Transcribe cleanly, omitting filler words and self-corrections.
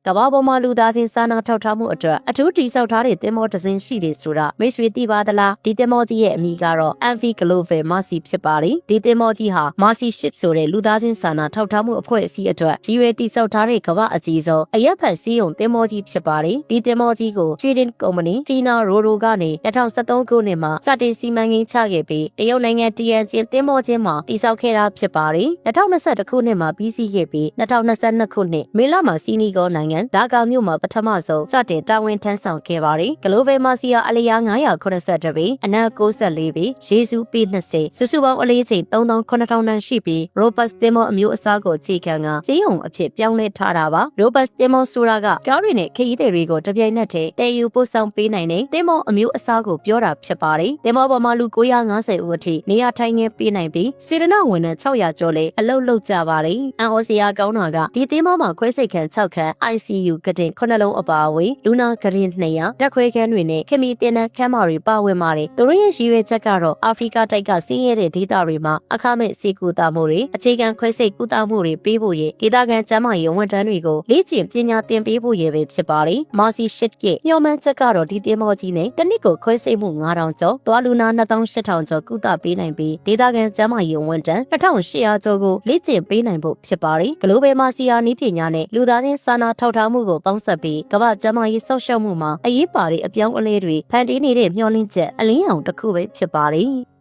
ကမ္ဘာပေါ်မှာလူသားချင်းစာနာထောက်ထားမှုအတွက်အထူးတိစောက်ထားတဲ့သင်္ဘောတစ်စင်းရှိတယ်ဆိုတာမိတ်ဆွေသိပါသလားဒီသင်္ဘောကြီးရဲ့အမည်ကတော့ MV Global Mercy ဖြစ်ပါတယ်ဒီသင်္ဘောကြီးဟာ Mercy Ship ဆိုတဲ့လူသားချင်းစာနာထောက်ထားမှုအဖွဲ့အစည်းအတွက်ကြီးရွယ်တိစောက်ထားတဲ့ကမ္ဘာအကြီးဆုံးအရက်ဖက်စည်းရုံသင်္ဘောကြီးဖြစ်ပါတယ်ဒီသင်္ဘောကြီးကို Trading Company Tina Roro ကနေ2013ခုနှစ်မှာစတင်စီမံကိန်းချခဲ့ပြီးတရုတ်နိုင်ငံ TNC သင်္ဘောချင်းမှာတိစောက်ခဲ့တာဖြစ်ပါတယ်2021ခုနှစ်မှာပြီးစီးခဲ့ပြီး2022ခုနှစ်မေလမှာစီနီဂေါနိုင်ငံဒါကာမြို့မှာပထမဆုံးစတင်တာဝန်ထမ်းဆောင်ခဲ့ပါတယ် Global Mercy အလျား982ပေအနက်94ပေရေစုပေ20စုစုပေါင်းအလေးချိန်3900တန်ရှိပြီး Robust သင်္ဘောအမျိုးအစားကိုခြေခံကဈေးရုံအဖြစ်ပြောင်းလဲထားတာပါ Robust သင်္ဘောဆိုတာကကားတွေနဲ့ခရီးသည်တွေကိုတပြိုင်နက်တည်းတည်ယူပို့ဆောင်ပေးနိုင်တဲ့သင်္ဘောအမျိုးအစားကိုပြောတာဖြစ်ပါတယ်သင်္ဘောပေါ်မှာလူ950ဦးအထိနေရာထိုင်ခင်းပေးနိုင်ပြီးစေတနာဝန်ထမ်း600ကျော်လည်းအလုပ်လုပ်ကြပါတယ်အန်အိုစီယာကောင်းတာကဒီသင်္ဘောမှာခွဲစိတ်ခန်း6ခန်း ICU ကတင်9လုံးအပါအဝင်လူနာကရင်200တက်ခွဲခန်းတွေနဲ့ခင်မီတင်တဲ့ခန်းမတွေပါဝင်ပါတယ်သူတို့ရဲ့ရည်ရွယ်ချက်ကတော့အာဖရိကတိုက်ကစီးရဲတဲ့ဒေသတွေမှာအခမဲ့စီကူတာမှုတွေအခြေခံခွဲစိတ်ကူတာမှုတွေပေးဖို့ရဒေသခံကျန်းမာရေးဝန်ထမ်းတွေကိုလေ့ကျင့်ပညာသင်ပေးဖို့ရပဲဖြစ်ပါတယ် Mercy Ship ရဲ့ညှော်မှန်းချက်ကတော့ဒီသင်္ဘောကြီးနဲ့တစ်နှစ်ကိုခွဲစိတ်မှု9000ကျော်သွားလူနာ2800ကျော်ကုသပေးနိုင်ပြီးဒေသခံကျန်းမာရေးဝန်ထမ်း2800ကျော်ကိုလေ့ကျင့်ပေးနိုင်ဖို့ဖြစ်ပါတယ် Global Mercy နည်းပညာနဲ့လူသားချင်းစာနာထောက်ထားမှုကိုပေါင်းစပ်ပြီးကမ္ဘာ့ကျန်းမာရေးစောင့်ရှောက်မှုမှာအရေးပါတဲ့အပြောင်းအလဲတွေဖန်တီးနေတဲ့မျှော်လင့်ချက်အလင်းရောင်တစ်ခုပဲဖြစ်ပါတယ်